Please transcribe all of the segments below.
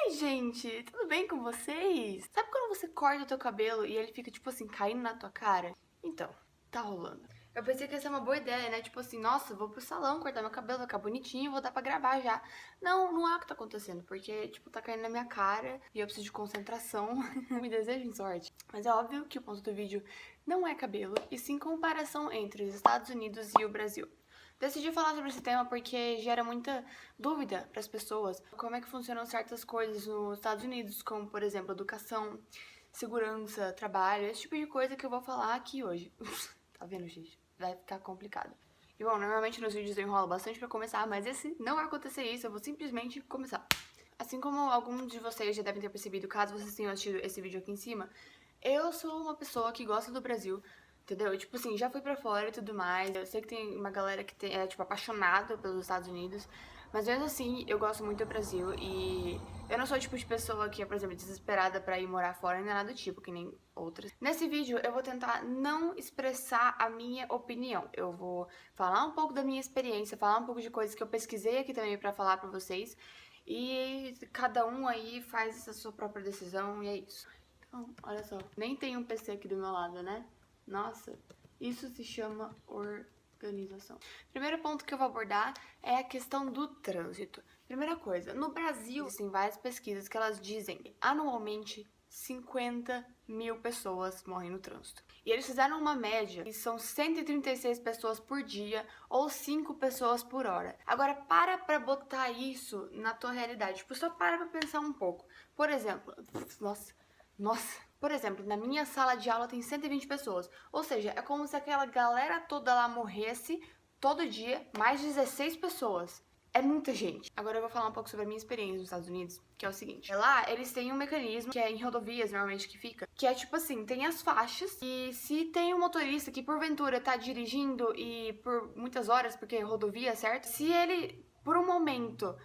Oi, gente, tudo bem com vocês? Sabe quando você corta o teu cabelo e ele fica, tipo assim, caindo na tua cara? Então, tá rolando. Eu pensei que ia ser uma boa ideia, né? Tipo assim, nossa, vou pro salão cortar meu cabelo, vai ficar bonitinho, vou dar pra gravar já. Não, não é o que tá acontecendo, porque, tipo, tá caindo na minha cara e eu preciso de concentração. Me desejem sorte. Mas é óbvio que o ponto do vídeo não é cabelo, e sim comparação entre os Estados Unidos e o Brasil. Decidi falar sobre esse tema porque gera muita dúvida para as pessoas. Como é que funcionam certas coisas nos Estados Unidos, como, por exemplo, educação, segurança, trabalho, esse tipo de coisa que eu vou falar aqui hoje. Tá vendo, gente? Vai ficar complicado. E bom, normalmente nos vídeos eu enrolo bastante pra começar, mas esse não vai acontecer isso, eu vou simplesmente começar. Assim como alguns de vocês já devem ter percebido, caso vocês tenham assistido esse vídeo aqui em cima, eu sou uma pessoa que gosta do Brasil, entendeu? Tipo assim, já fui pra fora e tudo mais. Eu sei que tem uma galera que é, tipo, apaixonada pelos Estados Unidos. Mas mesmo assim, eu gosto muito do Brasil e eu não sou o tipo de pessoa que é, por exemplo, desesperada pra ir morar fora, nem nada do tipo, que nem outras. Nesse vídeo, eu vou tentar não expressar a minha opinião. Eu vou falar um pouco da minha experiência, falar um pouco de coisas que eu pesquisei aqui também pra falar pra vocês. E cada um aí faz a sua própria decisão e é isso. Então, olha só, nem tem um PC aqui do meu lado, né? Nossa, isso se chama organização. Primeiro ponto que eu vou abordar é a questão do trânsito. Primeira coisa, no Brasil, existem várias pesquisas que elas dizem que anualmente 50 mil pessoas morrem no trânsito. E eles fizeram uma média, que são 136 pessoas por dia ou 5 pessoas por hora. Agora, pra botar isso na tua realidade. Tipo, só pra pensar um pouco. Por exemplo, nossa. Por exemplo, na minha sala de aula tem 120 pessoas. Ou seja, é como se aquela galera toda lá morresse todo dia, mais 16 pessoas. É muita gente. Agora eu vou falar um pouco sobre a minha experiência nos Estados Unidos, que é o seguinte. Lá, eles têm um mecanismo, que é em rodovias, normalmente, que fica, que é tipo assim, tem as faixas, e se tem um motorista que porventura tá dirigindo e por muitas horas, porque é rodovia, certo? Se ele, por um momento,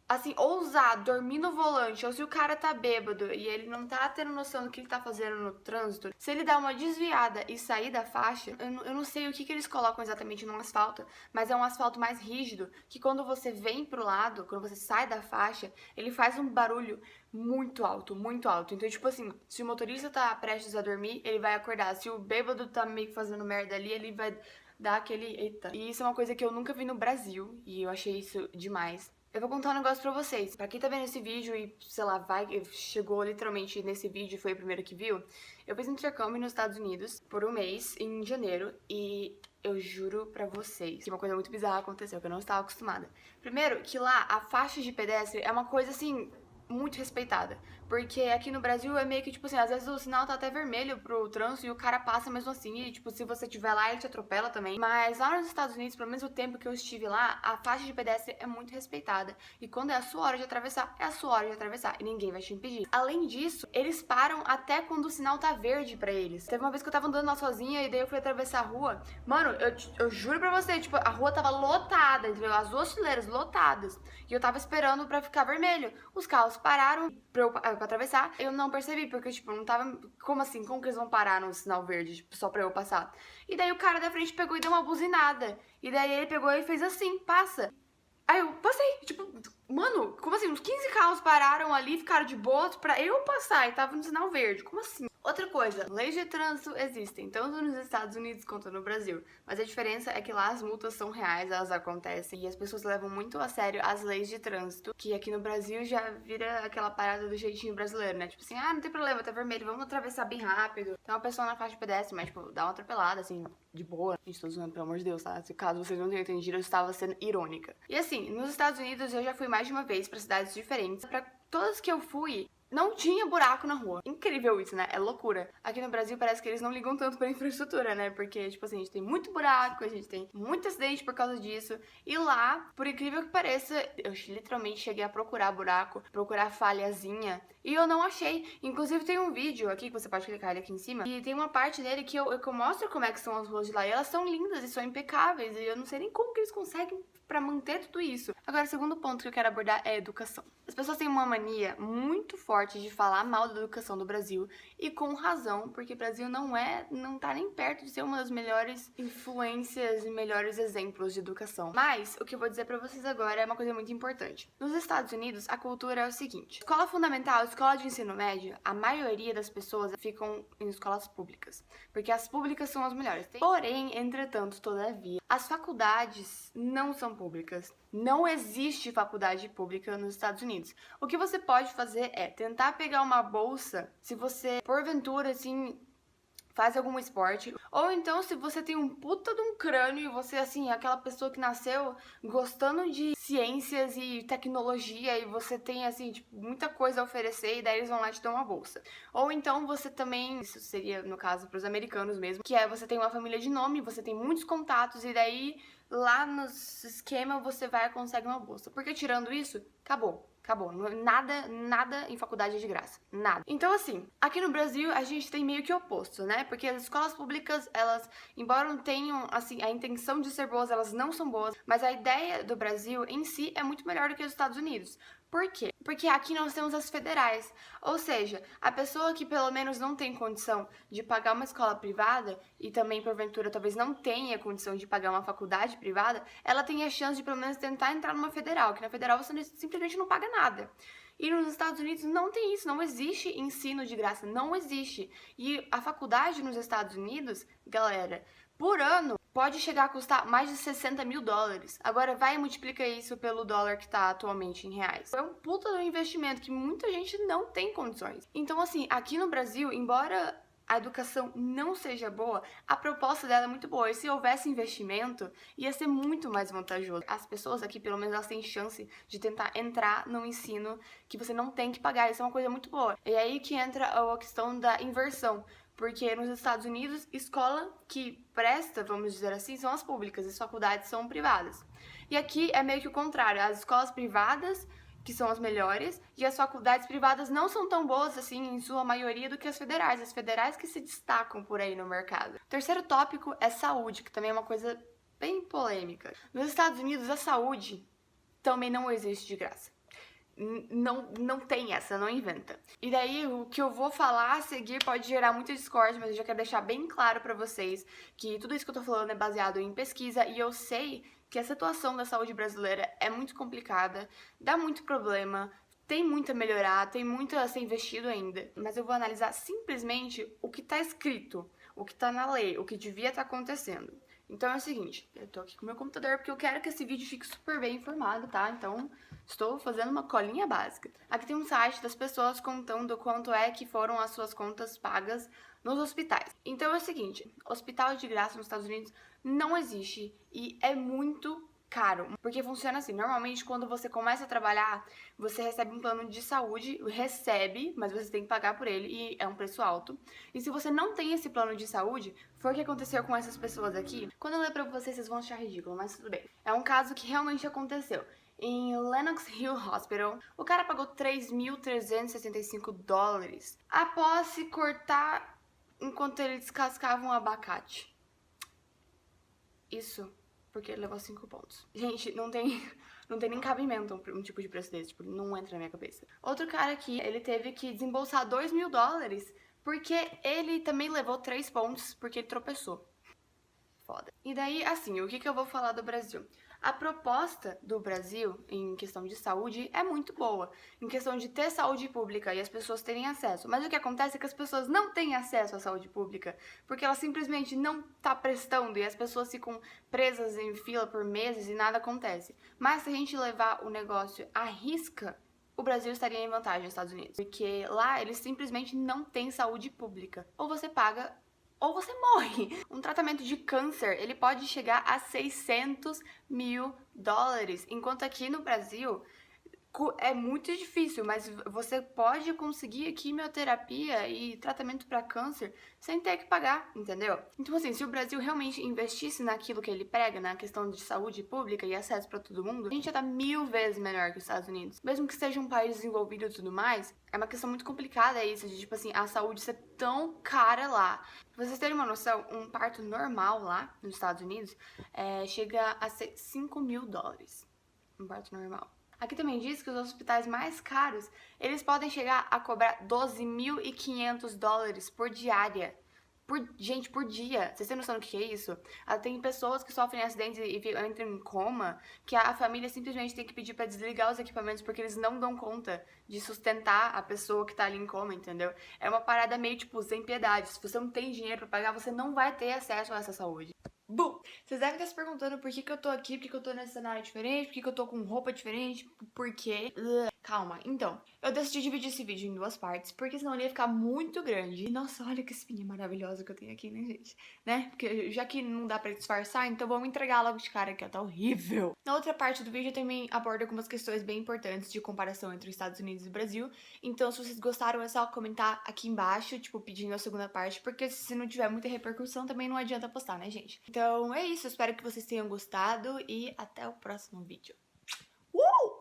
assim, ousar dormir no volante, ou se o cara tá bêbado e ele não tá tendo noção do que ele tá fazendo no trânsito, se ele dá uma desviada e sair da faixa, eu não sei o que eles colocam exatamente no asfalto, mas é um asfalto mais rígido, que quando você vem pro lado, quando você sai da faixa, ele faz um barulho muito alto, muito alto. Então, tipo assim, se o motorista tá prestes a dormir, ele vai acordar. Se o bêbado tá meio que fazendo merda ali, ele vai dar aquele eita. E isso é uma coisa que eu nunca vi no Brasil, e eu achei isso demais. Eu vou contar um negócio pra vocês. Pra quem tá vendo esse vídeo e, sei lá, chegou literalmente nesse vídeo e foi o primeiro que viu, eu fiz um intercâmbio nos Estados Unidos por um mês, em janeiro, e eu juro pra vocês que uma coisa muito bizarra aconteceu, que eu não estava acostumada. Primeiro, que lá a faixa de pedestre é uma coisa, assim, muito respeitada. Porque aqui no Brasil é meio que, tipo assim, às vezes o sinal tá até vermelho pro trânsito e o cara passa mesmo assim. E, tipo, se você estiver lá, ele te atropela também. Mas lá nos Estados Unidos, pelo menos o tempo que eu estive lá, a faixa de pedestre é muito respeitada. E quando é a sua hora de atravessar, é a sua hora de atravessar. E ninguém vai te impedir. Além disso, eles param até quando o sinal tá verde pra eles. Teve uma vez que eu tava andando lá sozinha e daí eu fui atravessar a rua. Mano, eu juro pra você, tipo, a rua tava lotada, entendeu? As duas fileiras lotadas. E eu tava esperando pra ficar vermelho. Os carros pararam pra atravessar. Eu não percebi, porque, tipo, não tava... Como assim? Como que eles vão parar no sinal verde, tipo, só pra eu passar? E daí o cara da frente pegou e deu uma buzinada. E daí ele pegou e fez assim, passa. Aí eu passei, tipo, mano, como assim? Uns 15 carros pararam ali, ficaram de boa pra eu passar e tava no sinal verde. Como assim? Outra coisa, leis de trânsito existem, tanto nos Estados Unidos quanto no Brasil. Mas a diferença é que lá as multas são reais, elas acontecem, e as pessoas levam muito a sério as leis de trânsito, que aqui no Brasil já vira aquela parada do jeitinho brasileiro, né? Tipo assim, ah, não tem problema, tá vermelho, vamos atravessar bem rápido. Tem uma pessoa na faixa de pedestre, mas, tipo, dá uma atropelada, assim, de boa. Gente, tô zoando, pelo amor de Deus, tá? Caso vocês não tenham entendido, eu estava sendo irônica. E assim, nos Estados Unidos eu já fui mais de uma vez pra cidades diferentes. Pra todas que eu fui, não tinha buraco na rua. Incrível isso, né? É loucura. Aqui no Brasil parece que eles não ligam tanto pra infraestrutura, né? Porque, tipo assim, a gente tem muito buraco, a gente tem muito acidente por causa disso. E lá, por incrível que pareça, eu literalmente cheguei a procurar buraco, procurar falhazinha, e eu não achei. Inclusive tem um vídeo aqui, que você pode clicar ele aqui em cima, e tem uma parte dele que eu mostro como é que são as ruas de lá. E elas são lindas e são impecáveis, e eu não sei nem como que eles conseguem pra manter tudo isso. Agora, o segundo ponto que eu quero abordar é a educação. As pessoas têm uma mania muito forte de falar mal da educação do Brasil, e com razão, porque o Brasil não tá nem perto de ser uma das melhores influências e melhores exemplos de educação. Mas o que eu vou dizer pra vocês agora é uma coisa muito importante. Nos Estados Unidos, a cultura é o seguinte: escola fundamental, escola de ensino médio, a maioria das pessoas ficam em escolas públicas, porque as públicas são as melhores. Porém, entretanto, todavia, as faculdades não são públicas. Não existe faculdade pública nos Estados Unidos. O que você pode fazer é tentar pegar uma bolsa se você, porventura, assim, faz algum esporte. Ou então, se você tem um puta de um crânio e você, assim, é aquela pessoa que nasceu gostando de ciências e tecnologia e você tem, assim, tipo, muita coisa a oferecer e daí eles vão lá e te dão uma bolsa. Ou então você também, isso seria, no caso, pros americanos mesmo, que é você tem uma família de nome, você tem muitos contatos e daí lá no esquema você vai e consegue uma bolsa. Porque tirando isso, acabou. Acabou. Nada em faculdade é de graça. Nada. Então, assim, aqui no Brasil a gente tem meio que o oposto, né? Porque as escolas públicas, elas, embora não tenham, assim, a intenção de ser boas, elas não são boas. Mas a ideia do Brasil em si é muito melhor do que os Estados Unidos. Por quê? Porque aqui nós temos as federais. Ou seja, a pessoa que pelo menos não tem condição de pagar uma escola privada e também, porventura, talvez não tenha condição de pagar uma faculdade privada, ela tem a chance de pelo menos tentar entrar numa federal, que na federal você simplesmente não paga nada. E nos Estados Unidos não tem isso, não existe ensino de graça, não existe. E a faculdade nos Estados Unidos, galera, por ano, pode chegar a custar mais de 60 mil dólares. Agora vai e multiplica isso pelo dólar que tá atualmente em reais. É um puta do investimento que muita gente não tem condições. Então, assim, aqui no Brasil, embora a educação não seja boa, a proposta dela é muito boa. E se houvesse investimento, ia ser muito mais vantajoso. As pessoas aqui, pelo menos, elas têm chance de tentar entrar no ensino que você não tem que pagar. Isso é uma coisa muito boa. E é aí que entra a questão da inversão. Porque nos Estados Unidos, escola que presta, vamos dizer assim, são as públicas, as faculdades são privadas. E aqui é meio que o contrário, as escolas privadas que são as melhores, e as faculdades privadas não são tão boas assim, em sua maioria, do que as federais que se destacam por aí no mercado. O terceiro tópico é saúde, que também é uma coisa bem polêmica. Nos Estados Unidos, a saúde também não existe de graça. Não tem essa, não inventa. E daí, o que eu vou falar a seguir pode gerar muita discórdia, mas eu já quero deixar bem claro pra vocês que tudo isso que eu tô falando é baseado em pesquisa, e eu sei que a situação da saúde brasileira é muito complicada, dá muito problema, tem muito a melhorar, tem muito a ser investido ainda. Mas eu vou analisar simplesmente o que tá escrito, o que tá na lei, o que devia estar acontecendo. Então é o seguinte, eu tô aqui com o meu computador porque eu quero que esse vídeo fique super bem informado, tá? Então estou fazendo uma colinha básica. Aqui tem um site das pessoas contando quanto é que foram as suas contas pagas nos hospitais. Então é o seguinte, hospital de graça nos Estados Unidos não existe e é muito caro, porque funciona assim, normalmente quando você começa a trabalhar, você recebe um plano de saúde, mas você tem que pagar por ele e é um preço alto. E se você não tem esse plano de saúde, foi o que aconteceu com essas pessoas aqui. Quando eu ler pra vocês, vocês vão achar ridículo, mas tudo bem. É um caso que realmente aconteceu. Em Lenox Hill Hospital, o cara pagou 3.365 dólares após se cortar enquanto ele descascava um abacate. Isso porque ele levou 5 pontos. Gente, não tem nem cabimento um tipo de preço desse, tipo, não entra na minha cabeça. Outro cara aqui, ele teve que desembolsar 2.000 dólares porque ele também levou 3 pontos porque ele tropeçou. Foda. E daí, assim, o que eu vou falar do Brasil? A proposta do Brasil, em questão de saúde, é muito boa. Em questão de ter saúde pública e as pessoas terem acesso. Mas o que acontece é que as pessoas não têm acesso à saúde pública. Porque ela simplesmente não tá prestando e as pessoas ficam presas em fila por meses e nada acontece. Mas se a gente levar o negócio à risca, o Brasil estaria em vantagem nos Estados Unidos. Porque lá eles simplesmente não têm saúde pública. Ou você paga ou você morre. Um tratamento de câncer, ele pode chegar a 600 mil dólares, enquanto aqui no Brasil é muito difícil, mas você pode conseguir quimioterapia e tratamento para câncer sem ter que pagar, entendeu? Então, assim, se o Brasil realmente investisse naquilo que ele prega, na questão de saúde pública e acesso para todo mundo, a gente ia estar 1000 vezes melhor que os Estados Unidos. Mesmo que seja um país desenvolvido e tudo mais, é uma questão muito complicada isso, de, tipo assim, a saúde ser tão cara lá. Pra vocês terem uma noção, um parto normal lá nos Estados Unidos chega a ser 5.000 dólares. Um parto normal. Aqui também diz que os hospitais mais caros, eles podem chegar a cobrar 12.500 dólares por diária. Gente, por dia. Vocês têm noção do que é isso? Tem pessoas que sofrem acidentes e entram em coma, que a família simplesmente tem que pedir pra desligar os equipamentos porque eles não dão conta de sustentar a pessoa que tá ali em coma, entendeu? É uma parada meio, tipo, sem piedade. Se você não tem dinheiro pra pagar, você não vai ter acesso a essa saúde. Bom, vocês devem estar se perguntando por que eu tô aqui, por que eu tô nesse cenário diferente, por que eu tô com roupa diferente, por quê? Calma, então, eu decidi dividir esse vídeo em duas partes, porque senão ele ia ficar muito grande. E nossa, olha que espinha maravilhosa que eu tenho aqui, né, gente? Né? Porque já que não dá pra disfarçar, então vamos entregar logo de cara aqui, ó, tá horrível. Na outra parte do vídeo eu também abordo algumas questões bem importantes de comparação entre os Estados Unidos e o Brasil. Então, se vocês gostaram, é só comentar aqui embaixo, tipo, pedindo a segunda parte, porque se não tiver muita repercussão, também não adianta postar, né, gente? Então é isso, espero que vocês tenham gostado e até o próximo vídeo.